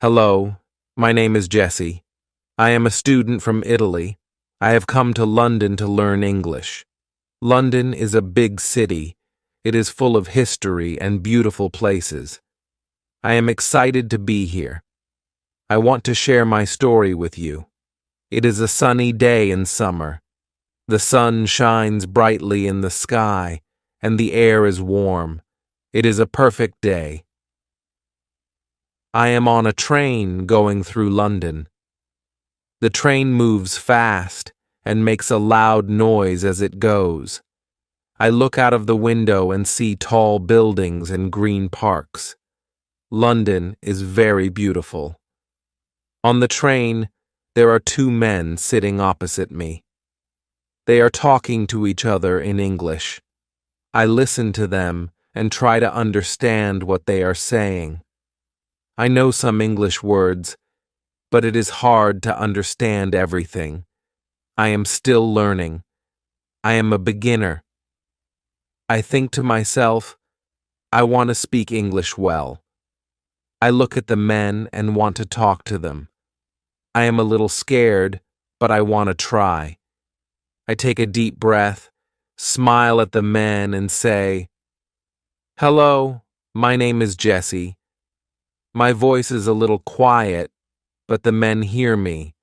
Hello, my name is Jesse. I am a student from Italy. I have come to London to learn English. London is a big city. It is full of history and beautiful places. I am excited to be here. I want to share my story with you. It is a sunny day in summer. The sun shines brightly in the sky, and the air is warm. It is a perfect day. I am on a train going through London. The train moves fast and makes a loud noise as it goes. I look out of the window and see tall buildings and green parks. London is very beautiful. On the train, there are two men sitting opposite me. They are talking to each other in English. I listen to them and try to understand what they are saying. I know some English words, but it is hard to understand everything. I am still learning. I am a beginner. I think to myself, I want to speak English well. I look at the men and want to talk to them. I am a little scared, but I want to try. I take a deep breath, smile at the men, and say, "Hello, my name is Jesse." My voice is a little quiet, but the men hear me.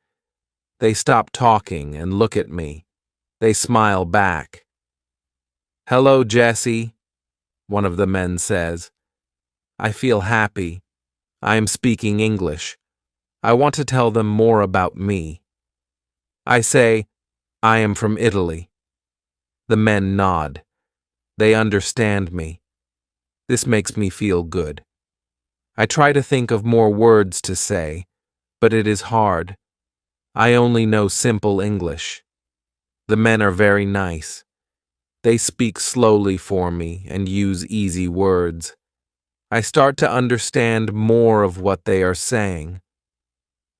They stop talking and look at me. They smile back. "Hello, Jesse," one of the men says. I feel happy. I am speaking English. I want to tell them more about me. I say, "I am from Italy." The men nod. They understand me. This makes me feel good. I try to think of more words to say, but it is hard. I only know simple English. The men are very nice. They speak slowly for me and use easy words. I start to understand more of what they are saying.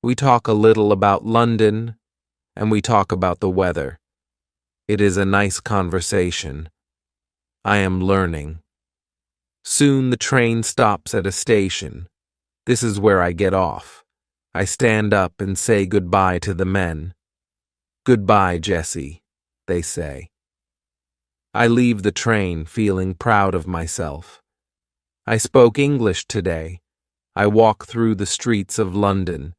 We talk a little about London, and we talk about the weather. It is a nice conversation. I am learning. Soon the train stops at a station. This is where I get off. I stand up and say goodbye to the men. "Goodbye, Jesse," they say. I leave the train feeling proud of myself. I spoke English today. I walk through the streets of London.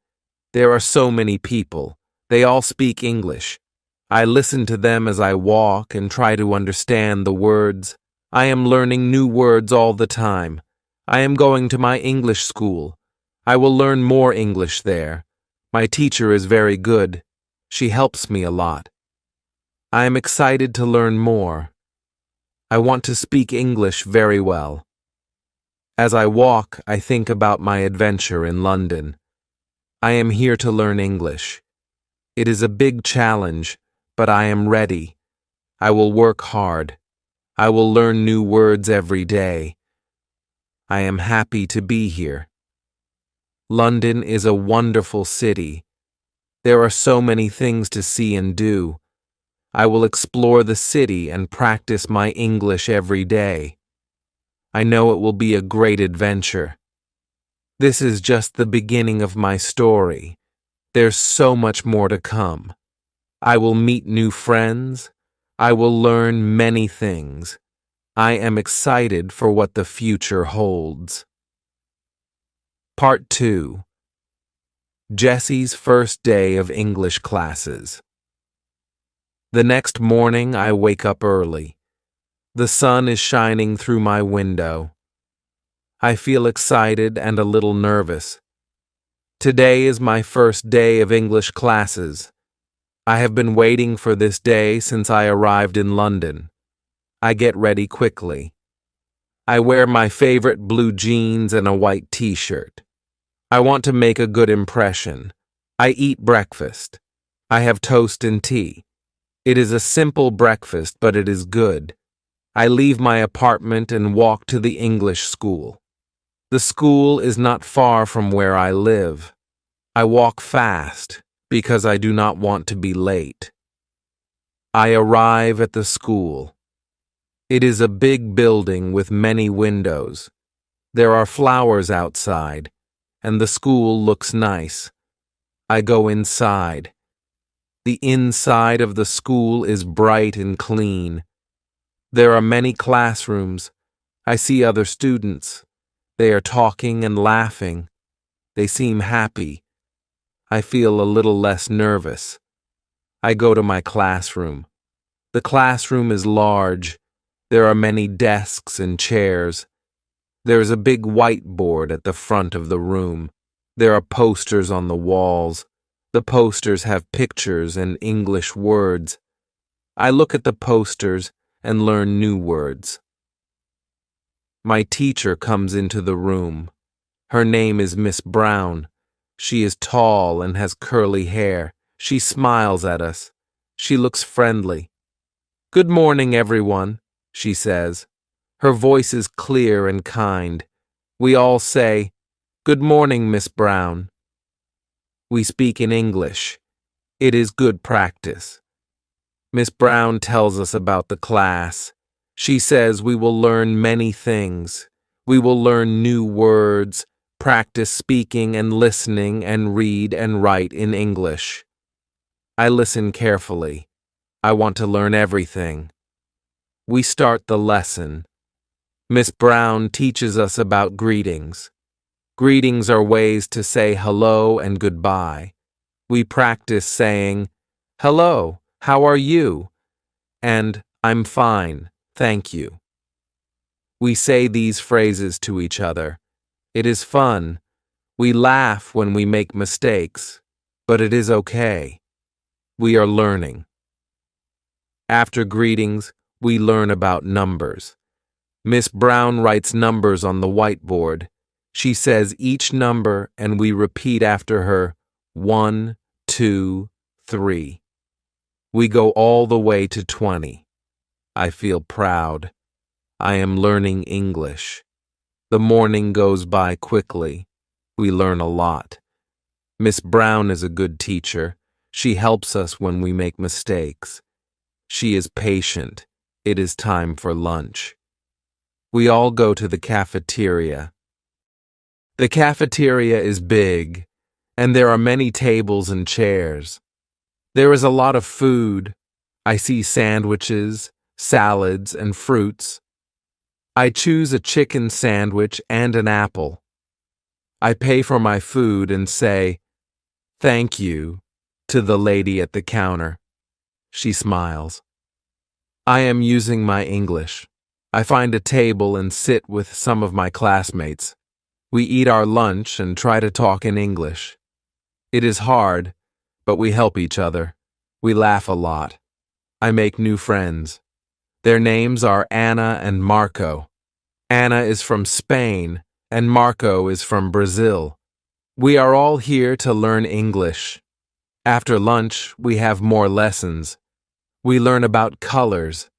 There are so many people. They all speak English. I listen to them as I walk and try to understand the words. I am learning new words all the time. I am going to my English school. I will learn more English there. My teacher is very good. She helps me a lot. I am excited to learn more. I want to speak English very well. As I walk, I think about my adventure in London. I am here to learn English. It is a big challenge, but I am ready. I will work hard. I will learn new words every day. I am happy to be here. London is a wonderful city. There are so many things to see and do. I will explore the city and practice my English every day. I know it will be a great adventure. This is just the beginning of my story. There's so much more to come. I will meet new friends. I will learn many things. I am excited for what the future holds. Part 2. Jesse's first day of English classes. The next morning I wake up early. The sun is shining through my window. I feel excited and a little nervous. Today is my first day of English classes. I have been waiting for this day since I arrived in London. I get ready quickly. I wear my favorite blue jeans and a white t-shirt. I want to make a good impression. I eat breakfast. I have toast and tea. It is a simple breakfast, but it is good. I leave my apartment and walk to the English school. The school is not far from where I live. I walk fast because I do not want to be late. I arrive at the school. It is a big building with many windows. There are flowers outside. and the school looks nice. I go inside. The inside of the school is bright and clean. There are many classrooms. I see other students. They are talking and laughing. They seem happy. I feel a little less nervous. I go to my classroom. The classroom is large. There are many desks and chairs. There is a big whiteboard at the front of the room. There are posters on the walls. The posters have pictures and English words. I look at the posters and learn new words. My teacher comes into the room. Her name is Miss Brown. She is tall and has curly hair. She smiles at us. She looks friendly. "Good morning, everyone," she says. Her voice is clear and kind. We all say, "Good morning, Miss Brown." We speak in English. It is good practice. Miss Brown tells us about the class. She says we will learn many things. We will learn new words, practice speaking and listening, and read and write in English. I listen carefully. I want to learn everything. We start the lesson. Miss Brown teaches us about greetings. Greetings are ways to say hello and goodbye. We practice saying, "Hello, how are you?" and "I'm fine, thank you." We say these phrases to each other. It is fun. We laugh when we make mistakes, but it is okay. We are learning. After greetings, we learn about numbers. Miss Brown writes numbers on the whiteboard. She says each number and we repeat after her, 1, 2, 3. We go all the way to 20. I feel proud. I am learning English. The morning goes by quickly. We learn a lot. Miss Brown is a good teacher. She helps us when we make mistakes. She is patient. It is time for lunch. We all go to the cafeteria. The cafeteria is big, and there are many tables and chairs. There is a lot of food. I see sandwiches, salads, and fruits. I choose a chicken sandwich and an apple. I pay for my food and say, "Thank you," to the lady at the counter. She smiles. I am using my English. I find a table and sit with some of my classmates. We eat our lunch and try to talk in English. It is hard, but we help each other. We laugh a lot. I make new friends. Their names are Anna and Marco. Anna is from Spain, and Marco is from Brazil. We are all here to learn English. After lunch, we have more lessons. We learn about colors.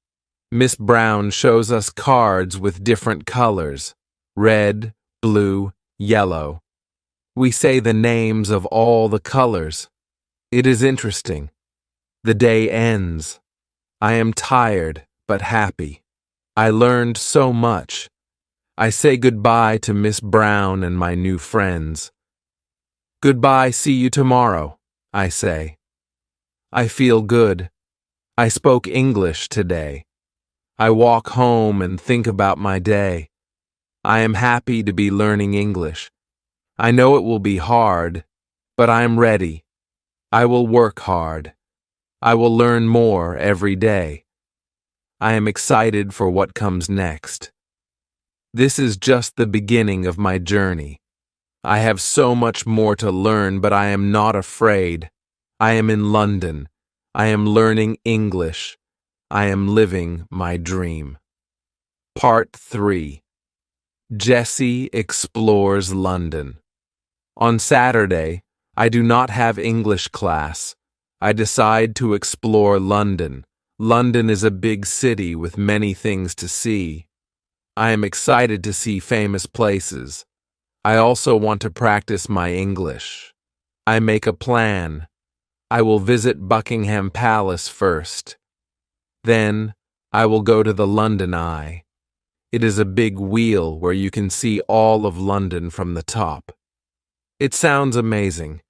Miss Brown shows us cards with different colors: red, blue, yellow. We say the names of all the colors. It is interesting. The day ends. I am tired but happy. I learned so much. I say goodbye to Miss Brown and my new friends. "Goodbye, see you tomorrow," I say. I feel good. I spoke English today. I walk home and think about my day. I am happy to be learning English. I know it will be hard, but I am ready. I will work hard. I will learn more every day. I am excited for what comes next. This is just the beginning of my journey. I have so much more to learn, but I am not afraid. I am in London. I am learning English. I am living my dream. Part 3. Jessie explores London. On Saturday, I do not have English class. I decide to explore London. London is a big city with many things to see. I am excited to see famous places. I also want to practice my English. I make a plan. I will visit Buckingham Palace first. Then, I will go to the London Eye. It is a big wheel where you can see all of London from the top. It sounds amazing.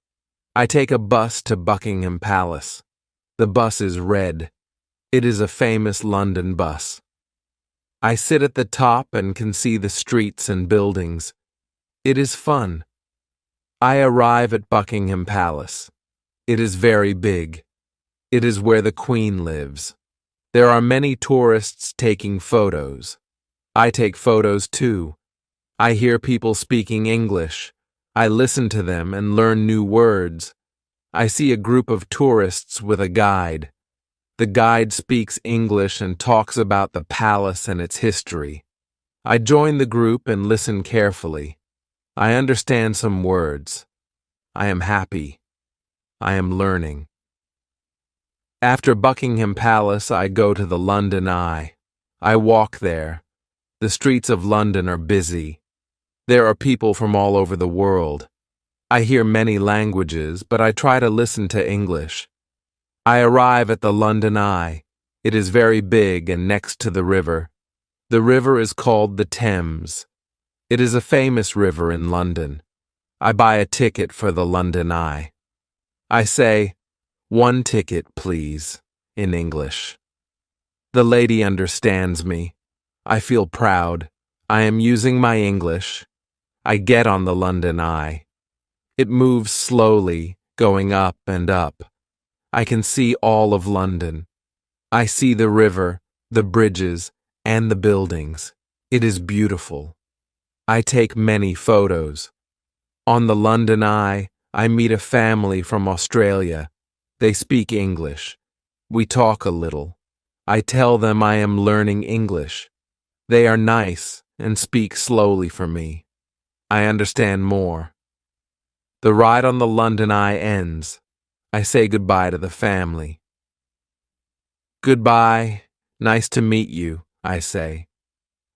I take a bus to Buckingham Palace. The bus is red. It is a famous London bus. I sit at the top and can see the streets and buildings. It is fun. I arrive at Buckingham Palace. It is very big. It is where the Queen lives. There are many tourists taking photos. I take photos too. I hear people speaking English. I listen to them and learn new words. I see a group of tourists with a guide. The guide speaks English and talks about the palace and its history. I join the group and listen carefully. I understand some words. I am happy. I am learning. After Buckingham Palace, I go to the London Eye. I walk there. The streets of London are busy. There are people from all over the world. I hear many languages, but I try to listen to English. I arrive at the London Eye. It is very big and next to the river. The river is called the Thames. It is a famous river in London. I buy a ticket for the London Eye. I say, "1 ticket, please," in English. The lady understands me. I feel proud. I am using my English. I get on the London Eye. It moves slowly, going up and up. I can see all of London. I see the river, the bridges, and the buildings. It is beautiful. I take many photos. On the London Eye, I meet a family from Australia. They speak English. We talk a little. I tell them I am learning English. They are nice and speak slowly for me. I understand more. The ride on the London Eye ends. I say goodbye to the family. "Goodbye. Nice to meet you," I say.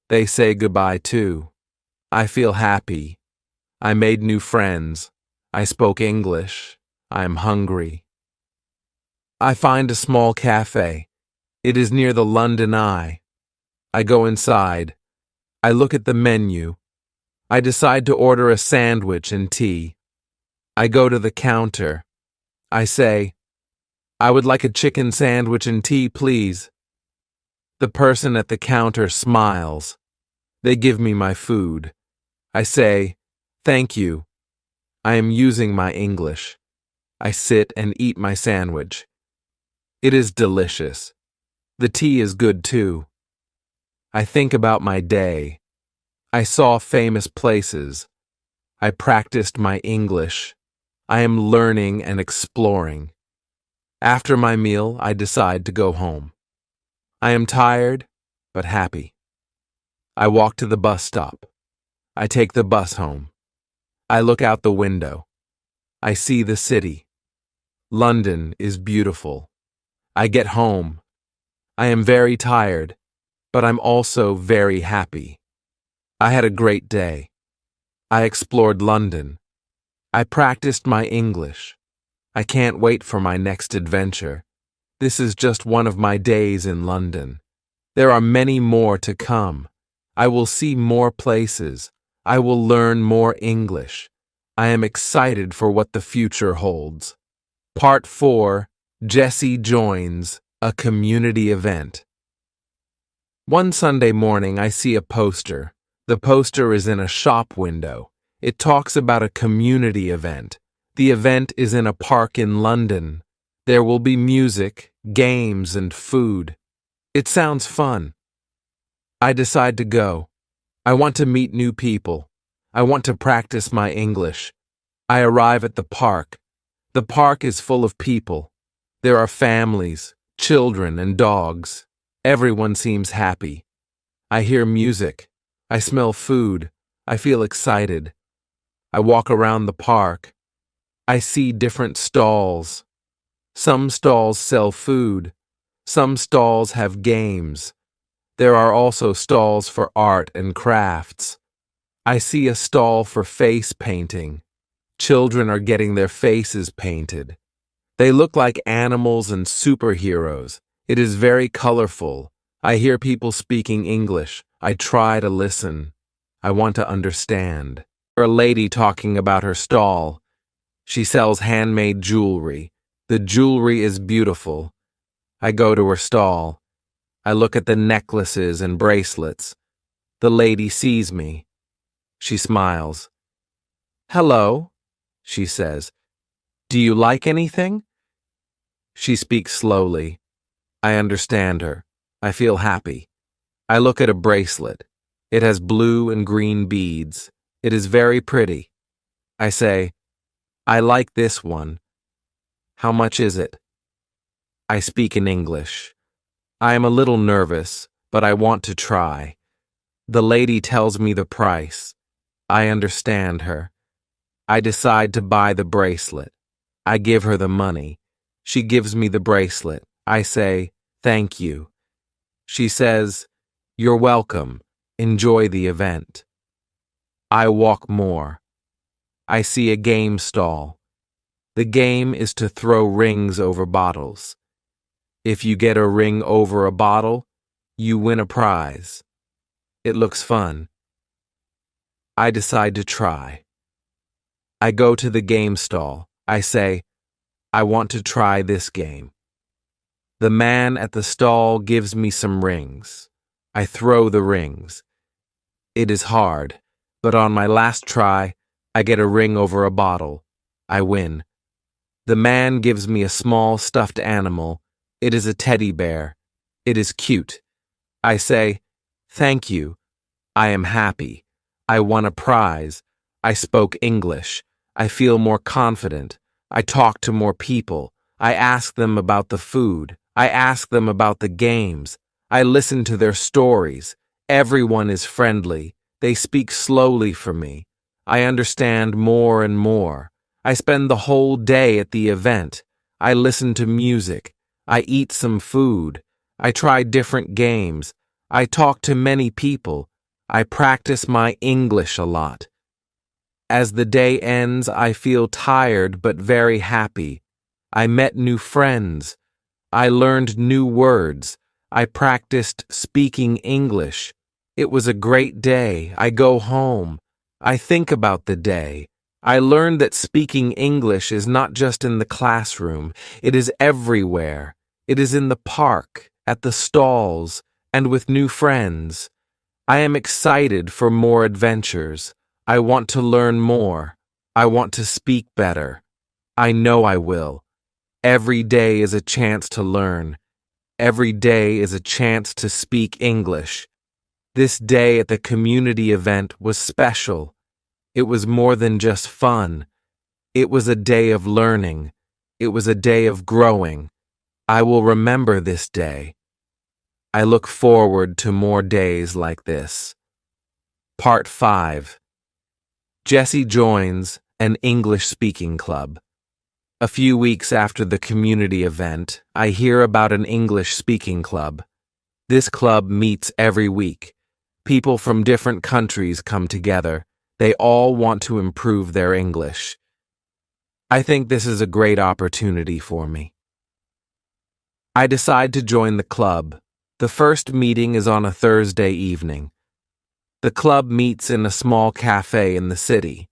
They say goodbye too. I feel happy. I made new friends. I spoke English. I am hungry. I find a small cafe. It is near the London Eye. I go inside. I look at the menu. I decide to order a sandwich and tea. I go to the counter. I say, "I would like a chicken sandwich and tea, please." The person at the counter smiles. They give me my food. I say, "Thank you." I am using my English. I sit and eat my sandwich. It is delicious. The tea is good too. I think about my day. I saw famous places. I practiced my English. I am learning and exploring. After my meal, I decide to go home. I am tired, but happy. I walk to the bus stop. I take the bus home. I look out the window. I see the city. London is beautiful. I get home. I am very tired, but I'm also very happy. I had a great day. I explored London. I practiced my English. I can't wait for my next adventure. This is just one of my days in London. There are many more to come. I will see more places. I will learn more English. I am excited for what the future holds. Part 4. Jessie joins a community event. One Sunday morning, I see a poster. The poster is in a shop window. It talks about a community event. The event is in a park in London. There will be music, games, and food. It sounds fun. I decide to go. I want to meet new people. I want to practice my English. I arrive at the park. The park is full of people. There are families, children, and dogs. Everyone seems happy. I hear music. I smell food. I feel excited. I walk around the park. I see different stalls. Some stalls sell food. Some stalls have games. There are also stalls for art and crafts. I see a stall for face painting. Children are getting their faces painted. They look like animals and superheroes. It is very colorful. I hear people speaking English. I try to listen. I want to understand. A lady talking about her stall. She sells handmade jewelry. The jewelry is beautiful. I go to her stall. I look at the necklaces and bracelets. The lady sees me. She smiles. "Hello," she says. "Do you like anything?" She speaks slowly. I understand her. I feel happy. I look at a bracelet. It has blue and green beads. It is very pretty. I say, "I like this one. How much is it?" I speak in English. I am a little nervous, but I want to try. The lady tells me the price. I understand her. I decide to buy the bracelet. I give her the money. She gives me the bracelet. I say, "Thank you." She says, "You're welcome. Enjoy the event." I walk more. I see a game stall. The game is to throw rings over bottles. If you get a ring over a bottle, you win a prize. It looks fun. I decide to try. I go to the game stall. I say, "I want to try this game." The man at the stall gives me some rings. I throw the rings. It is hard, but on my last try, I get a ring over a bottle. I win. The man gives me a small stuffed animal. It is a teddy bear. It is cute. I say, "Thank you." I am happy. I won a prize. I spoke English. I feel more confident. I talk to more people. I ask them about the food. I ask them about the games. I listen to their stories. Everyone is friendly. They speak slowly for me. I understand more and more. I spend the whole day at the event. I listen to music. I eat some food. I try different games. I talk to many people. I practice my English a lot. As the day ends, I feel tired but very happy. I met new friends. I learned new words. I practiced speaking English. It was a great day. I go home. I think about the day. I learned that speaking English is not just in the classroom. It is everywhere. It is in the park, at the stalls, and with new friends. I am excited for more adventures. I want to learn more. I want to speak better. I know I will. Every day is a chance to learn. Every day is a chance to speak English. This day at the community event was special. It was more than just fun. It was a day of learning. It was a day of growing. I will remember this day. I look forward to more days like this. Part 5. Jessie joins an English speaking club. A few weeks after the community event, I hear about an English speaking club. This club meets every week. People from different countries come together. They all want to improve their English. I think this is a great opportunity for me. I decide to join the club. The first meeting is on a Thursday evening. The club meets in a small cafe in the city.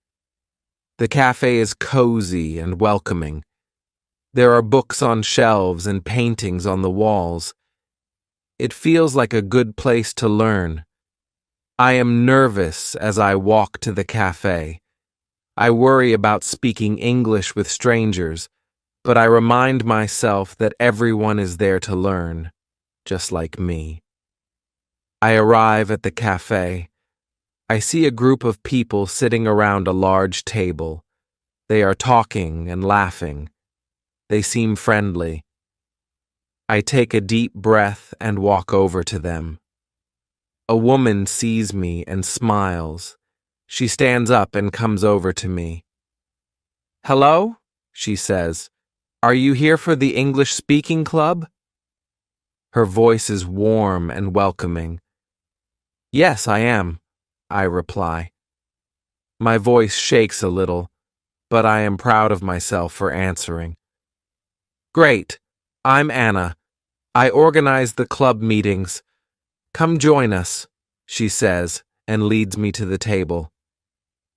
The cafe is cozy and welcoming. There are books on shelves and paintings on the walls. It feels like a good place to learn. I am nervous as I walk to the cafe. I worry about speaking English with strangers, but I remind myself that everyone is there to learn, just like me. I arrive at the cafe. I see a group of people sitting around a large table. They are talking and laughing. They seem friendly. I take a deep breath and walk over to them. A woman sees me and smiles. She stands up and comes over to me. "Hello," she says. "Are you here for the English speaking club?" Her voice is warm and welcoming. "Yes, I am," I reply. My voice shakes a little, but I am proud of myself for answering. "Great. I'm Anna. I organize the club meetings. Come join us," she says, and leads me to the table.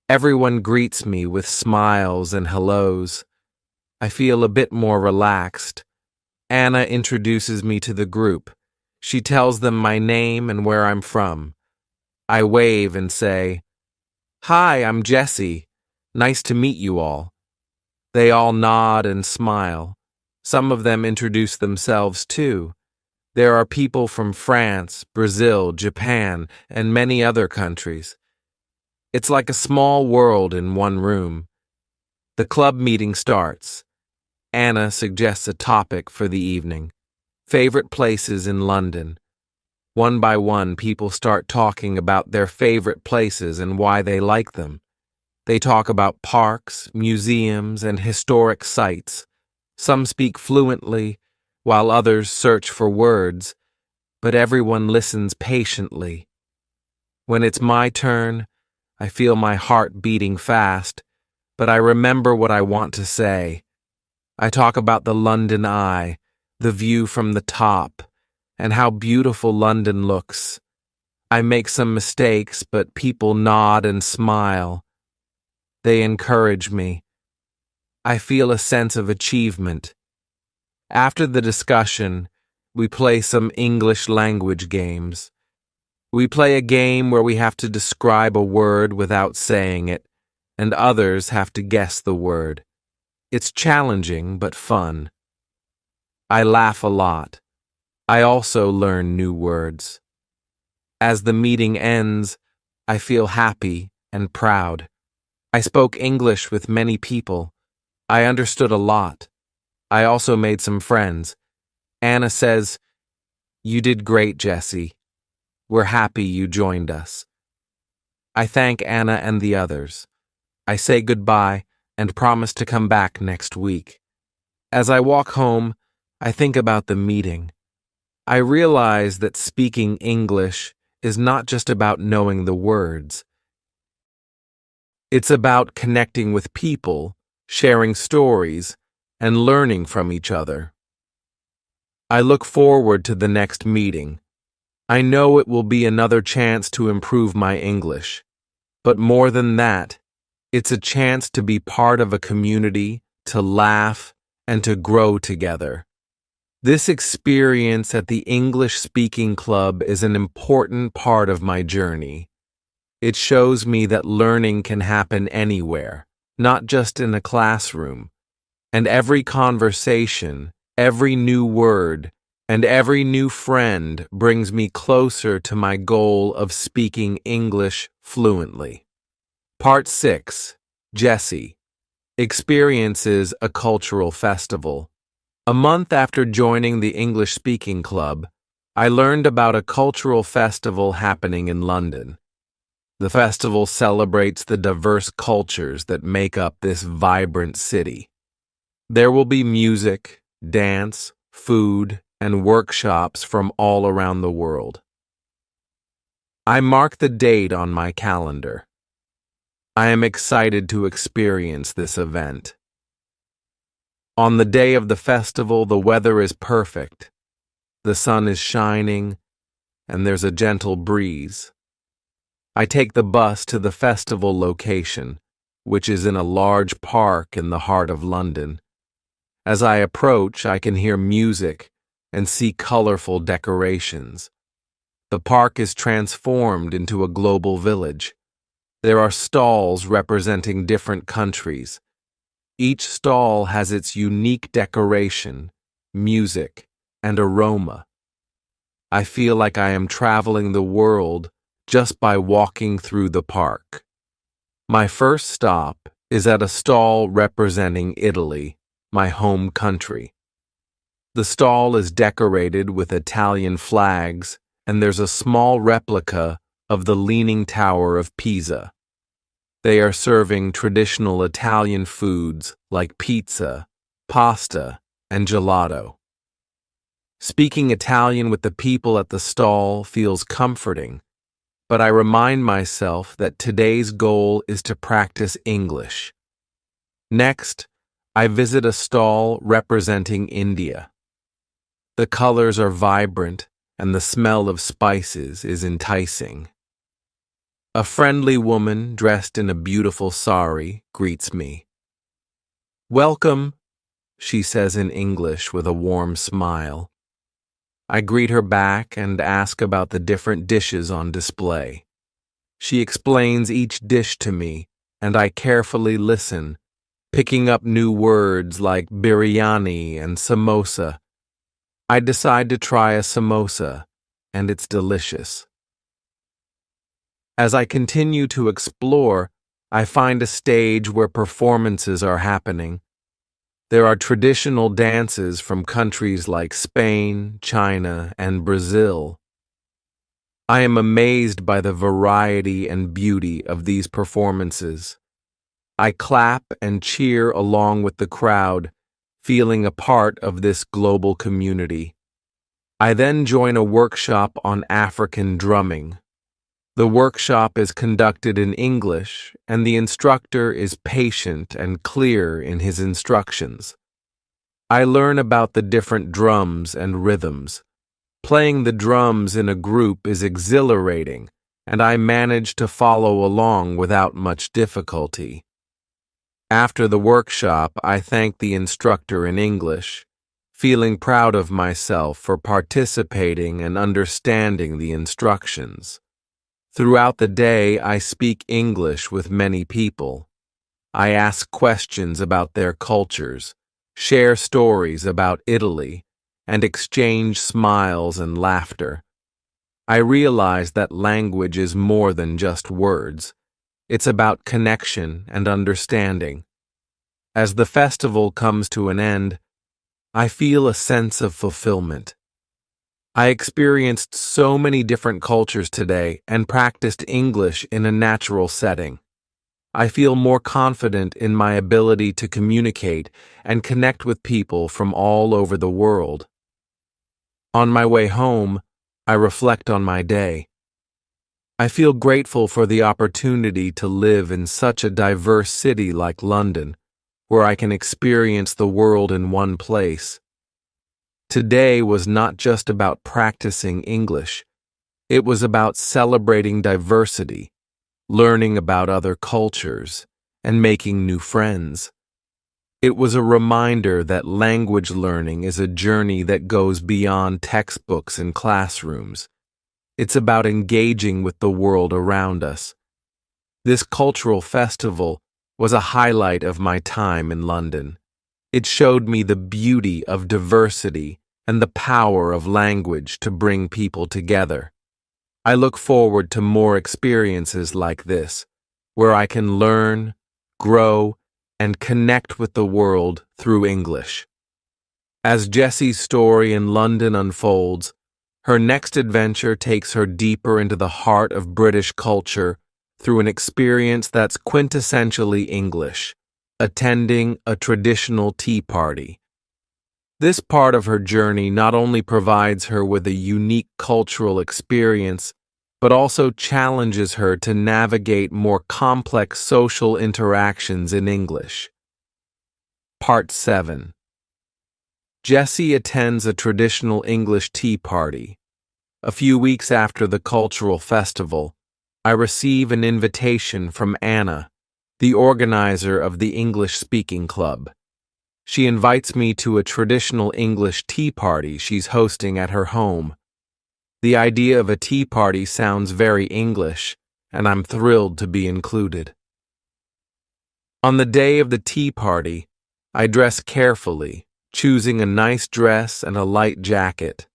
Everyone greets me with smiles and hellos. I feel a bit more relaxed. Anna introduces me to the group. She tells them my name and where I'm from. I wave and say, "Hi, I'm Jessie. Nice to meet you all." They all nod and smile. Some of them introduce themselves too. There are people from France, Brazil, Japan, and many other countries. It's like a small world in one room. The club meeting starts. Anna suggests a topic for the evening. Favorite places in London. One by one, people start talking about their favorite places and why they like them. They talk about parks, museums, and historic sites. Some speak fluently, while others search for words, but everyone listens patiently. When it's my turn, I feel my heart beating fast, but I remember what I want to say. I talk about the London Eye, the view from the top, and how beautiful London looks. I make some mistakes, but people nod and smile. They encourage me. I feel a sense of achievement. After the discussion, we play some English language games. We play a game where we have to describe a word without saying it, and others have to guess the word. It's challenging but fun. I laugh a lot. I also learn new words. As the meeting ends, I feel happy and proud. I spoke English with many people. I understood a lot. I also made some friends. Anna says, "You did great, Jessie. We're happy you joined us." I thank Anna and the others. I say goodbye and promise to come back next week. As I walk home, I think about the meeting. I realize that speaking English is not just about knowing the words. It's about connecting with people, sharing stories, and learning from each other. I look forward to the next meeting. I know it will be another chance to improve my English. But more than that, it's a chance to be part of a community, to laugh, and to grow together. This experience at the English Speaking Club is an important part of my journey. It shows me that learning can happen anywhere, not just in a classroom. And every conversation, every new word, and every new friend brings me closer to my goal of speaking English fluently. Part 6. Jessie experiences a cultural festival. A month after joining the English Speaking Club, I learned about a cultural festival happening in London. The festival celebrates the diverse cultures that make up this vibrant city. There will be music, dance, food, and workshops from all around the world. I mark the date on my calendar. I am excited to experience this event. On the day of the festival, the weather is perfect. The sun is shining, and there's a gentle breeze. I take the bus to the festival location, which is in a large park in the heart of London. As I approach, I can hear music and see colorful decorations. The park is transformed into a global village. There are stalls representing different countries. Each stall has its unique decoration, music, and aroma. I feel like I am traveling the world just by walking through the park. My first stop is at a stall representing Italy, my home country. The stall is decorated with Italian flags, and there's a small replica of the Leaning Tower of Pisa. They are serving traditional Italian foods like pizza, pasta, and gelato. Speaking Italian with the people at the stall feels comforting, but I remind myself that today's goal is to practice English. Next, I visit a stall representing India. The colors are vibrant, and the smell of spices is enticing. A friendly woman dressed in a beautiful sari greets me. "Welcome," she says in English with a warm smile. I greet her back and ask about the different dishes on display. She explains each dish to me, and I carefully listen, picking up new words like biryani and samosa. I decide to try a samosa, and it's delicious. As I continue to explore, I find a stage where performances are happening. There are traditional dances from countries like Spain, China, and Brazil. I am amazed by the variety and beauty of these performances. I clap and cheer along with the crowd, feeling a part of this global community. I then join a workshop on African drumming. The workshop is conducted in English, and the instructor is patient and clear in his instructions. I learn about the different drums and rhythms. Playing the drums in a group is exhilarating, and I manage to follow along without much difficulty. After the workshop, I thank the instructor in English, feeling proud of myself for participating and understanding the instructions. Throughout the day, I speak English with many people. I ask questions about their cultures, share stories about Italy, and exchange smiles and laughter. I realize that language is more than just words. It's about connection and understanding. As the festival comes to an end, I feel a sense of fulfillment. I experienced so many different cultures today and practiced English in a natural setting. I feel more confident in my ability to communicate and connect with people from all over the world. On my way home, I reflect on my day. I feel grateful for the opportunity to live in such a diverse city like London, where I can experience the world in one place. Today was not just about practicing English. It was about celebrating diversity, learning about other cultures, and making new friends. It was a reminder that language learning is a journey that goes beyond textbooks and classrooms. It's about engaging with the world around us. This cultural festival was a highlight of my time in London. It showed me the beauty of diversity and the power of language to bring people together. I look forward to more experiences like this, where I can learn, grow, and connect with the world through English. As Jessie's story in London unfolds, her next adventure takes her deeper into the heart of British culture through an experience that's quintessentially English, attending a traditional tea party. This part of her journey not only provides her with a unique cultural experience, but also challenges her to navigate more complex social interactions in English. Part 7. Jessie attends a traditional English tea party. A few weeks after the cultural festival, I receive an invitation from Anna, the organizer of the English Speaking Club. She invites me to a traditional English tea party she's hosting at her home. The idea of a tea party sounds very English, and I'm thrilled to be included. On the day of the tea party, I dress carefully, choosing a nice dress and a light jacket.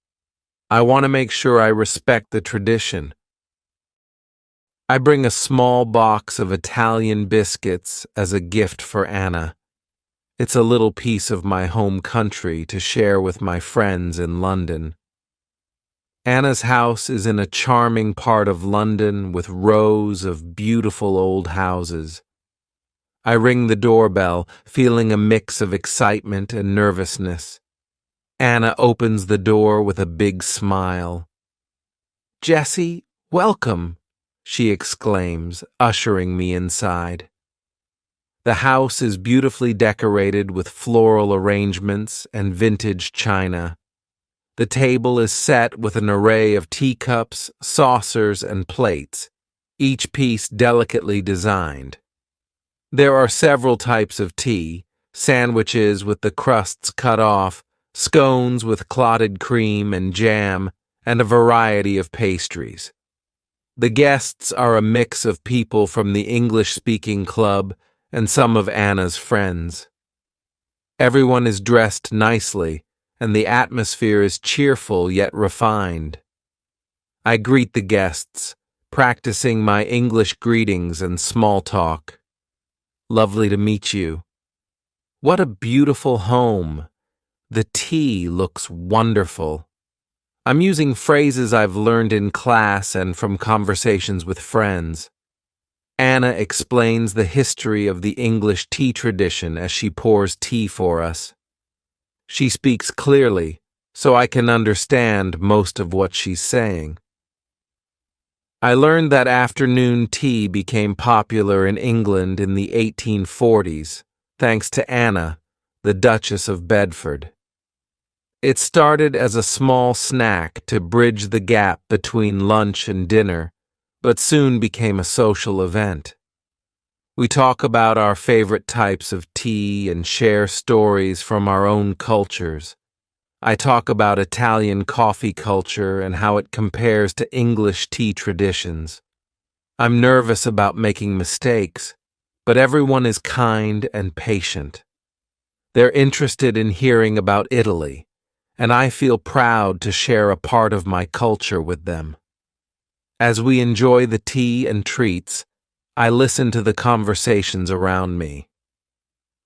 I want to make sure I respect the tradition. I bring a small box of Italian biscuits as a gift for Anna. It's a little piece of my home country to share with my friends in London. Anna's house is in a charming part of London with rows of beautiful old houses. I ring the doorbell, feeling a mix of excitement and nervousness. Anna opens the door with a big smile. "Jessie, welcome," she exclaims, ushering me inside. The house is beautifully decorated with floral arrangements and vintage china. The table is set with an array of teacups, saucers, and plates. each piece delicately designed. There are several types of tea: sandwiches with the crusts cut off, scones with clotted cream and jam, and a variety of pastries. The guests are a mix of people from the English-speaking club and some of Anna's friends. Everyone is dressed nicely, and the atmosphere is cheerful yet refined. I greet the guests, practicing my English greetings and small talk. Lovely to meet you. What a beautiful home. The tea looks wonderful. I'm using phrases I've learned in class and from conversations with friends. Anna explains the history of the English tea tradition as she pours tea for us. She speaks clearly, so I can understand most of what she's saying. I learned that afternoon tea became popular in England in the 1840s, thanks to Anna, the Duchess of Bedford. It started as a small snack to bridge the gap between lunch and dinner, but soon became a social event. We talk about our favorite types of tea and share stories from our own cultures. I talk about Italian coffee culture and how it compares to English tea traditions. I'm nervous about making mistakes, but everyone is kind and patient. They're interested in hearing about Italy, and I feel proud to share a part of my culture with them. As we enjoy the tea and treats, I listen to the conversations around me.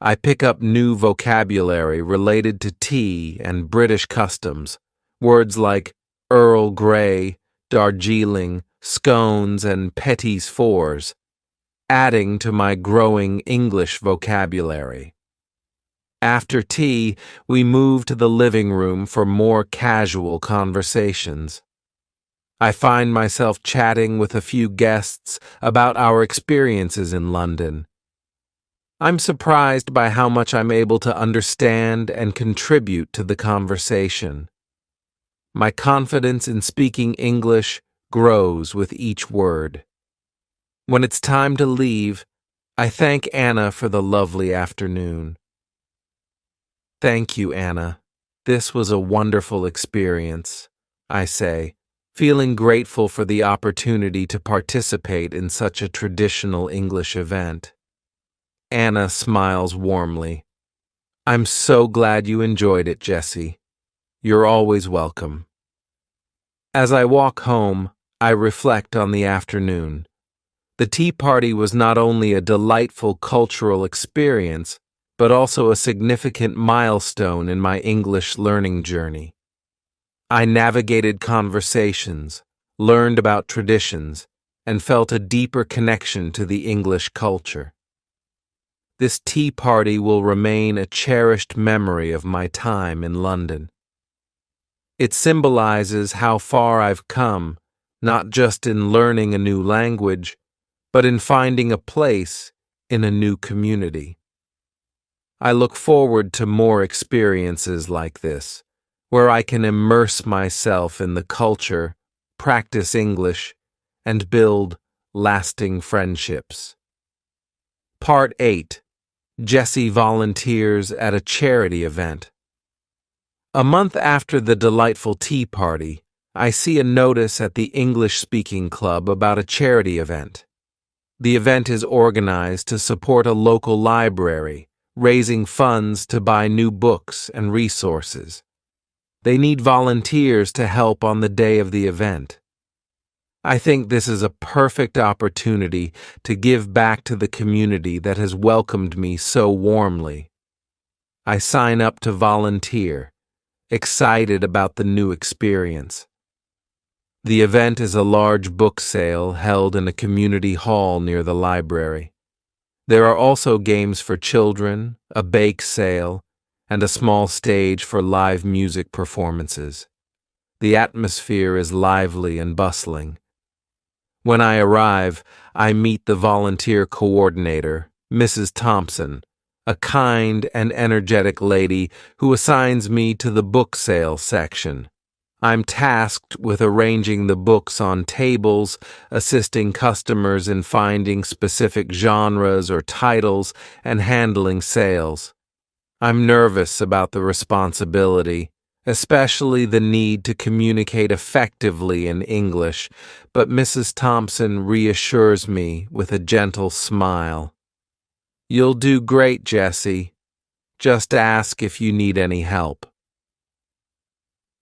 I pick up new vocabulary related to tea and British customs, words like Earl Grey, Darjeeling, scones, and petits fours, adding to my growing English vocabulary. After tea, we move to the living room for more casual conversations. I find myself chatting with a few guests about our experiences in London. I'm surprised by how much I'm able to understand and contribute to the conversation. My confidence in speaking English grows with each word. When it's time to leave, I thank Anna for the lovely afternoon. Thank you, Anna. This was a wonderful experience, I say, feeling grateful for the opportunity to participate in such a traditional English event. Anna smiles warmly. I'm so glad you enjoyed it, Jessie. You're always welcome. As I walk home, I reflect on the afternoon. The tea party was not only a delightful cultural experience, but also a significant milestone in my English learning journey. I navigated conversations, learned about traditions, and felt a deeper connection to the English culture. This tea party will remain a cherished memory of my time in London. It symbolizes how far I've come, not just in learning a new language, but in finding a place in a new community. I look forward to more experiences like this, where I can immerse myself in the culture, practice English, and build lasting friendships. Part 8. Jessie volunteers at a charity event. A month after the delightful tea party, I see a notice at the English-speaking club about a charity event. The event is organized to support a local library, raising funds to buy new books and resources. They need volunteers to help on the day of the event. I think this is a perfect opportunity to give back to the community that has welcomed me so warmly. I sign up to volunteer, excited about the new experience. The event is a large book sale held in a community hall near the library. There are also games for children, a bake sale, and a small stage for live music performances. The atmosphere is lively and bustling. When I arrive, I meet the volunteer coordinator, Mrs. Thompson, a kind and energetic lady who assigns me to the book sale section. I'm tasked with arranging the books on tables, assisting customers in finding specific genres or titles, and handling sales. I'm nervous about the responsibility, especially the need to communicate effectively in English, but Mrs. Thompson reassures me with a gentle smile. "You'll do great, Jessie. Just ask if you need any help."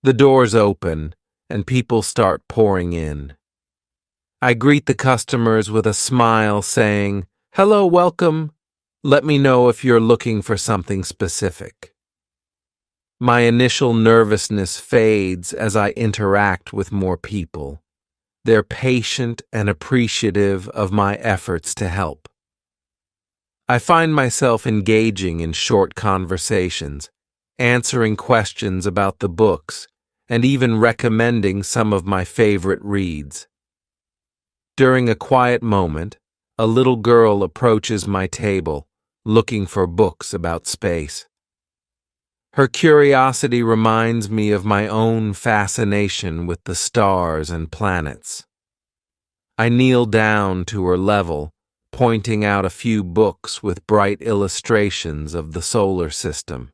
The doors open, and people start pouring in. I greet the customers with a smile, saying, "Hello, welcome. Let me know if you're looking for something specific." My initial nervousness fades as I interact with more people. They're patient and appreciative of my efforts to help. I find myself engaging in short conversations, answering questions about the books, and even recommending some of my favorite reads. During a quiet moment, a little girl approaches my table, looking for books about space. Her curiosity reminds me of my own fascination with the stars and planets. I kneel down to her level, pointing out a few books with bright illustrations of the solar system.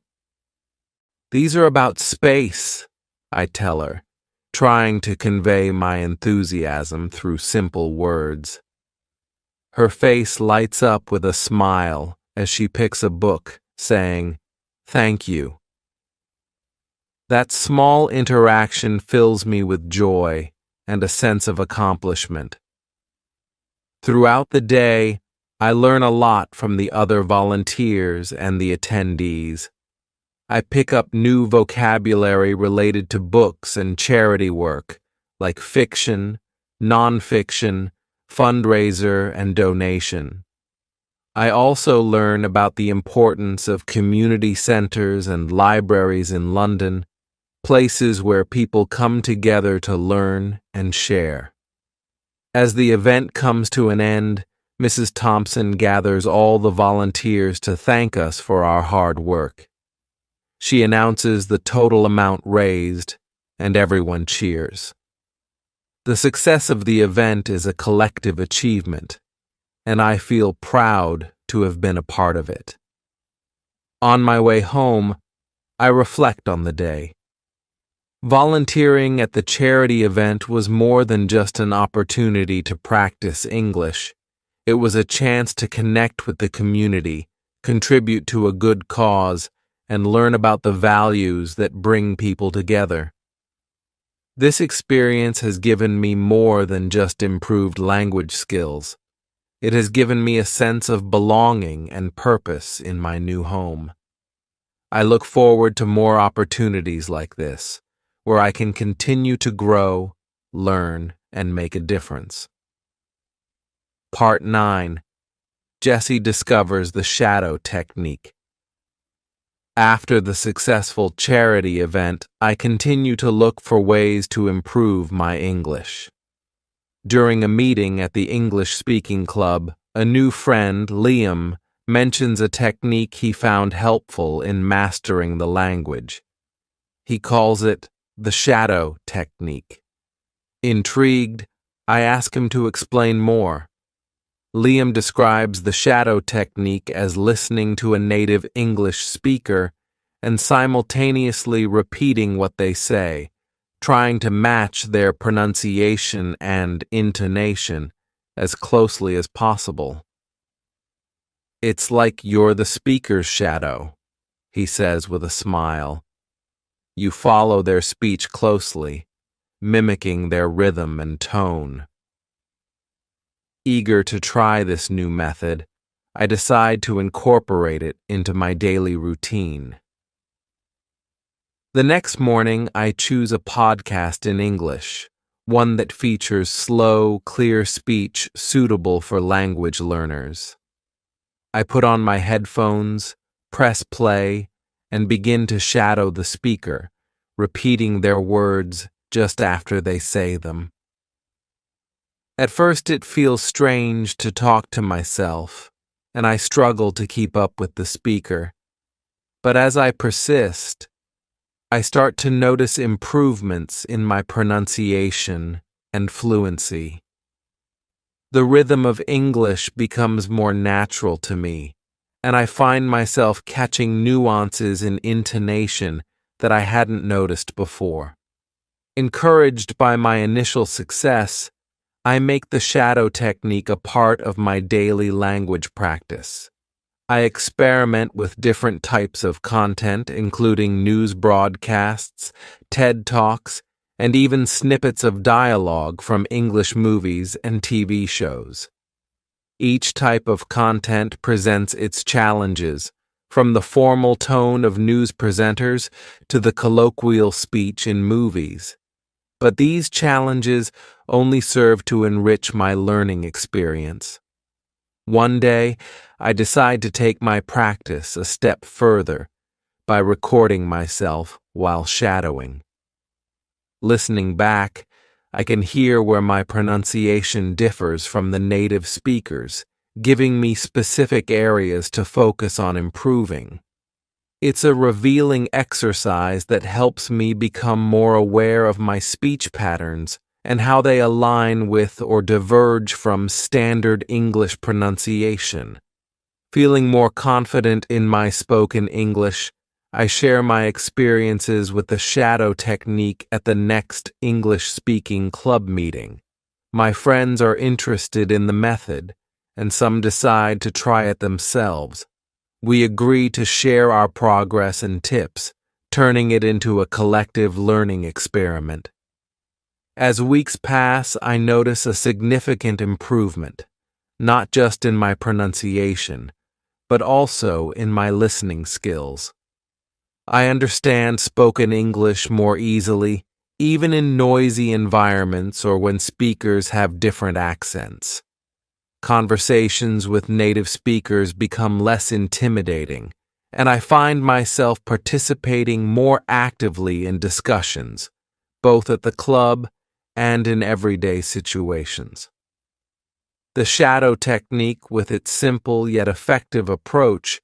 "These are about space," I tell her, trying to convey my enthusiasm through simple words. Her face lights up with a smile as she picks a book, saying, "Thank you." That small interaction fills me with joy and a sense of accomplishment. Throughout the day, I learn a lot from the other volunteers and the attendees. I pick up new vocabulary related to books and charity work, like fiction, nonfiction, fundraiser, and donation. I also learn about the importance of community centers and libraries in London, places where people come together to learn and share. As the event comes to an end, Mrs. Thompson gathers all the volunteers to thank us for our hard work. She announces the total amount raised, and everyone cheers. The success of the event is a collective achievement, and I feel proud to have been a part of it. On my way home, I reflect on the day. Volunteering at the charity event was more than just an opportunity to practice English. It was a chance to connect with the community, contribute to a good cause, and learn about the values that bring people together. This experience has given me more than just improved language skills. It has given me a sense of belonging and purpose in my new home. I look forward to more opportunities like this, where I can continue to grow, learn, and make a difference. Part 9. Jessie discovers the shadow technique. After the successful charity event, I continue to look for ways to improve my English. During a meeting at the English Speaking Club, a new friend, Liam, mentions a technique he found helpful in mastering the language. He calls it the shadow technique. Intrigued, I ask him to explain more. Liam describes the shadow technique as listening to a native English speaker and simultaneously repeating what they say, trying to match their pronunciation and intonation as closely as possible. "It's like you're the speaker's shadow," he says with a smile. "You follow their speech closely, mimicking their rhythm and tone." Eager to try this new method, I decide to incorporate it into my daily routine. The next morning, I choose a podcast in English, one that features slow, clear speech suitable for language learners. I put on my headphones, press play, and begin to shadow the speaker, repeating their words just after they say them. At first it feels strange to talk to myself, and I struggle to keep up with the speaker. But as I persist, I start to notice improvements in my pronunciation and fluency. The rhythm of English becomes more natural to me, and I find myself catching nuances in intonation that I hadn't noticed before. Encouraged by my initial success, I make the shadow technique a part of my daily language practice. I experiment with different types of content, including news broadcasts, TED Talks, and even snippets of dialogue from English movies and TV shows. Each type of content presents its challenges, from the formal tone of news presenters to the colloquial speech in movies. But these challenges only serve to enrich my learning experience. One day, I decide to take my practice a step further by recording myself while shadowing. Listening back, I can hear where my pronunciation differs from the native speakers, giving me specific areas to focus on improving. It's a revealing exercise that helps me become more aware of my speech patterns and how they align with or diverge from standard English pronunciation. Feeling more confident in my spoken English, I share my experiences with the shadow technique at the next English-speaking club meeting. My friends are interested in the method, and some decide to try it themselves. We agree to share our progress and tips, turning it into a collective learning experiment. As weeks pass, I notice a significant improvement, not just in my pronunciation, but also in my listening skills. I understand spoken English more easily, even in noisy environments or when speakers have different accents. Conversations with native speakers become less intimidating, and I find myself participating more actively in discussions, both at the club and in everyday situations. The shadow technique, with its simple yet effective approach,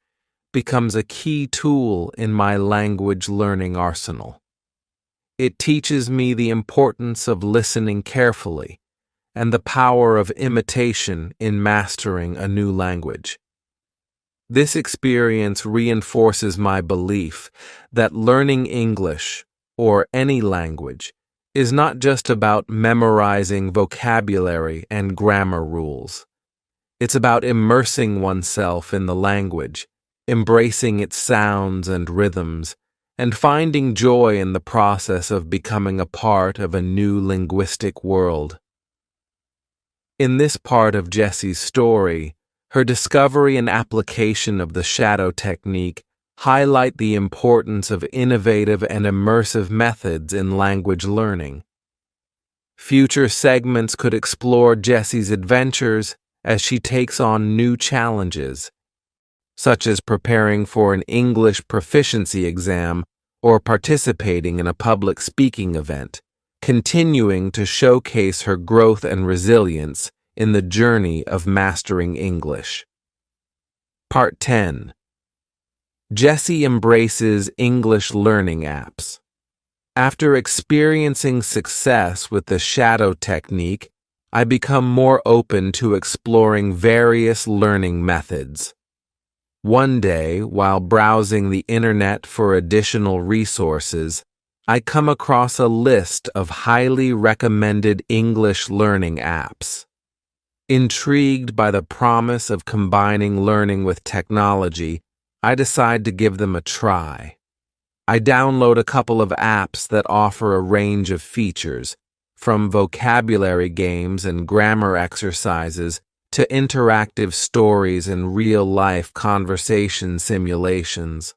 becomes a key tool in my language learning arsenal. It teaches me the importance of listening carefully and the power of imitation in mastering a new language. This experience reinforces my belief that learning English, or any language, is not just about memorizing vocabulary and grammar rules. It's about immersing oneself in the language, embracing its sounds and rhythms, and finding joy in the process of becoming a part of a new linguistic world. In this part of Jessie's story, her discovery and application of the shadow technique highlight the importance of innovative and immersive methods in language learning. Future segments could explore Jessie's adventures as she takes on new challenges, such as preparing for an English proficiency exam or participating in a public speaking event, continuing to showcase her growth and resilience in the journey of mastering English. Part 10. Jessie embraces English learning apps. After experiencing success with the shadow technique, I become more open to exploring various learning methods. One day, while browsing the internet for additional resources, I come across a list of highly recommended English learning apps. Intrigued by the promise of combining learning with technology, I decide to give them a try. I download a couple of apps that offer a range of features, from vocabulary games and grammar exercises to interactive stories and real-life conversation simulations.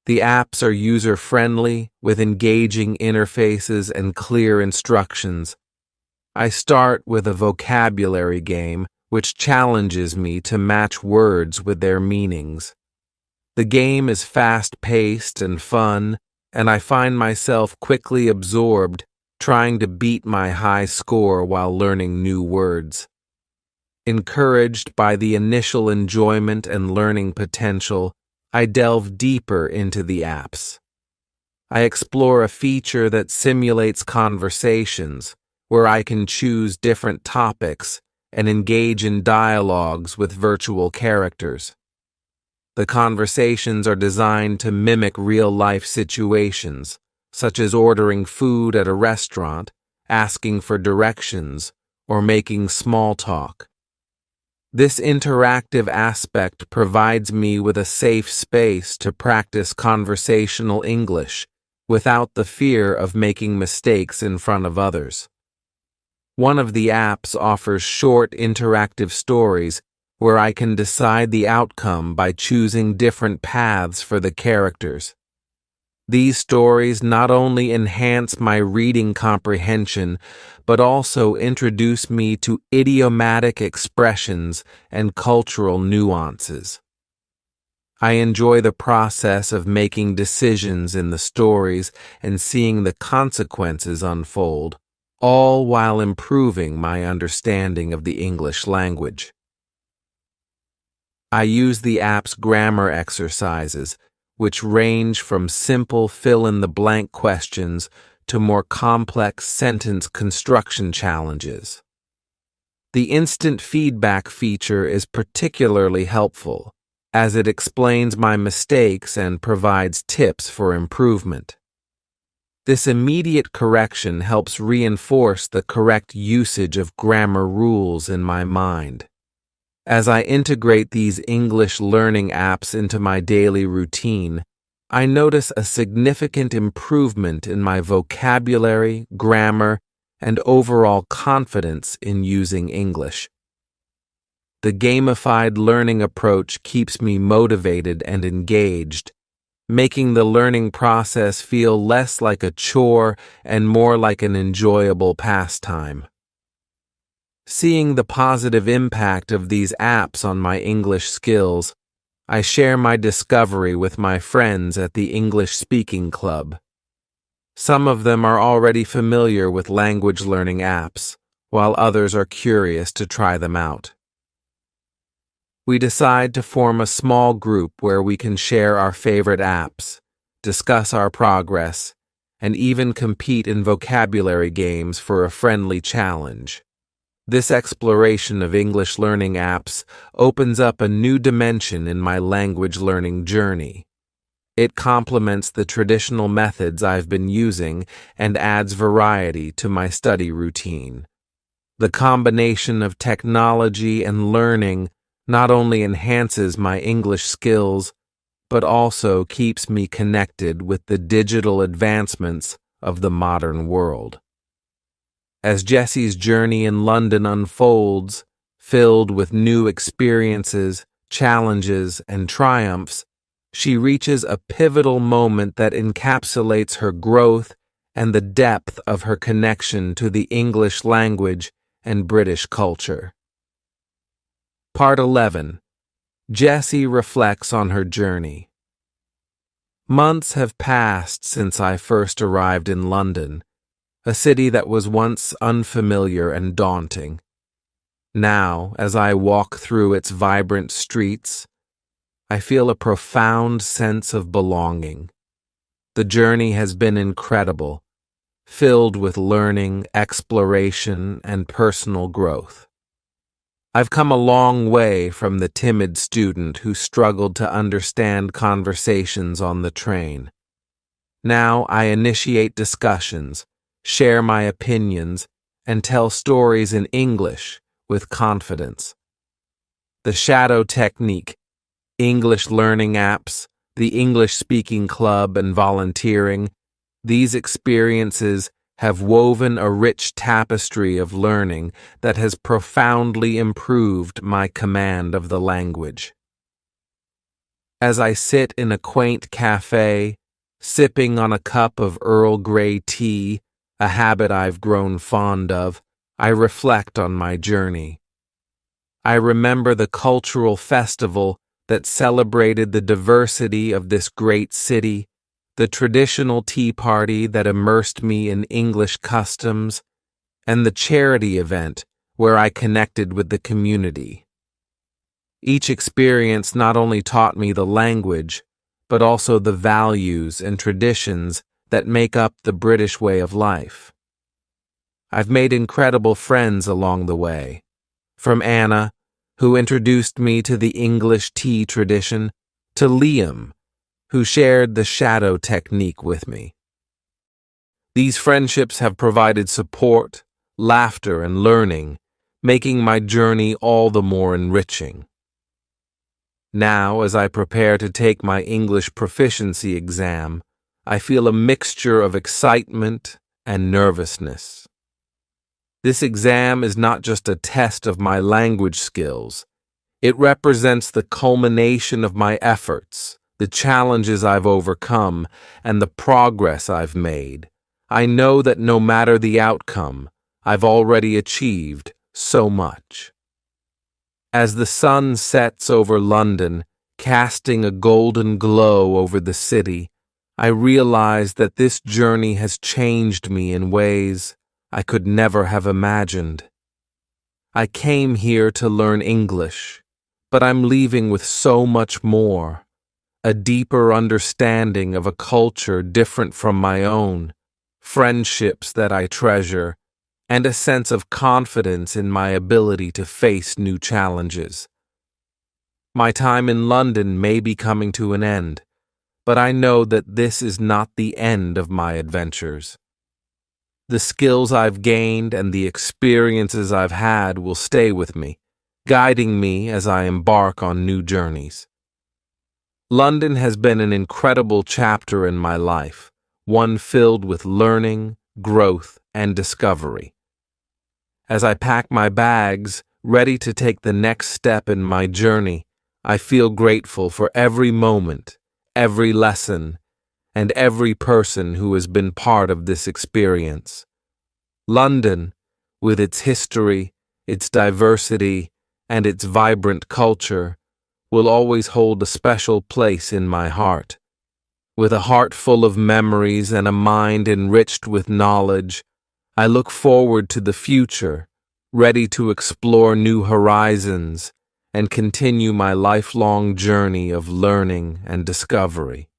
The apps are user-friendly, with engaging interfaces and clear instructions. I start with a vocabulary game, which challenges me to match words with their meanings. The game is fast-paced and fun, and I find myself quickly absorbed, trying to beat my high score while learning new words. Encouraged by the initial enjoyment and learning potential, I delve deeper into the apps. I explore a feature that simulates conversations, where I can choose different topics and engage in dialogues with virtual characters. The conversations are designed to mimic real-life situations, such as ordering food at a restaurant, asking for directions, or making small talk. This interactive aspect provides me with a safe space to practice conversational English without the fear of making mistakes in front of others. One of the apps offers short interactive stories where I can decide the outcome by choosing different paths for the characters. These stories not only enhance my reading comprehension, but also introduce me to idiomatic expressions and cultural nuances. I enjoy the process of making decisions in the stories and seeing the consequences unfold, all while improving my understanding of the English language. I use the app's grammar exercises, which range from simple fill-in-the-blank questions to more complex sentence construction challenges. The instant feedback feature is particularly helpful, as it explains my mistakes and provides tips for improvement. This immediate correction helps reinforce the correct usage of grammar rules in my mind. As I integrate these English learning apps into my daily routine, I notice a significant improvement in my vocabulary, grammar, and overall confidence in using English. The gamified learning approach keeps me motivated and engaged, making the learning process feel less like a chore and more like an enjoyable pastime. Seeing the positive impact of these apps on my English skills, I share my discovery with my friends at the English Speaking Club. Some of them are already familiar with language learning apps, while others are curious to try them out. We decide to form a small group where we can share our favorite apps, discuss our progress, and even compete in vocabulary games for a friendly challenge. This exploration of English learning apps opens up a new dimension in my language learning journey. It complements the traditional methods I've been using and adds variety to my study routine. The combination of technology and learning not only enhances my English skills, but also keeps me connected with the digital advancements of the modern world. As Jessie's journey in London unfolds, filled with new experiences, challenges, and triumphs, she reaches a pivotal moment that encapsulates her growth and the depth of her connection to the English language and British culture. Part 11. Jessie reflects on her journey. Months have passed since I first arrived in London, a city that was once unfamiliar and daunting. Now, as I walk through its vibrant streets, I feel a profound sense of belonging. The journey has been incredible, filled with learning, exploration, and personal growth. I've come a long way from the timid student who struggled to understand conversations on the train. Now I initiate discussions, share my opinions, and tell stories in English with confidence. The shadow technique, English learning apps, the English speaking club, and volunteering, these experiences have woven a rich tapestry of learning that has profoundly improved my command of the language. As I sit in a quaint cafe, sipping on a cup of Earl Grey tea, a habit I've grown fond of, I reflect on my journey. I remember the cultural festival that celebrated the diversity of this great city, the traditional tea party that immersed me in English customs, and the charity event where I connected with the community. Each experience not only taught me the language, but also the values and traditions that make up the British way of life. I've made incredible friends along the way, from Anna, who introduced me to the English tea tradition, to Liam, who shared the shadow technique with me. These friendships have provided support, laughter, and learning, making my journey all the more enriching. Now, as I prepare to take my English proficiency exam, I feel a mixture of excitement and nervousness. This exam is not just a test of my language skills. It represents the culmination of my efforts, the challenges I've overcome, and the progress I've made. I know that no matter the outcome, I've already achieved so much. As the sun sets over London, casting a golden glow over the city, I realize that this journey has changed me in ways I could never have imagined. I came here to learn English, but I'm leaving with so much more, a deeper understanding of a culture different from my own, friendships that I treasure, and a sense of confidence in my ability to face new challenges. My time in London may be coming to an end, but I know that this is not the end of my adventures. The skills I've gained and the experiences I've had will stay with me, guiding me as I embark on new journeys. London has been an incredible chapter in my life, one filled with learning, growth, and discovery. As I pack my bags, ready to take the next step in my journey, I feel grateful for every moment, every lesson, and every person who has been part of this experience. London, with its history, its diversity, and its vibrant culture, will always hold a special place in my heart. With a heart full of memories and a mind enriched with knowledge, I look forward to the future, ready to explore new horizons and continue my lifelong journey of learning and discovery.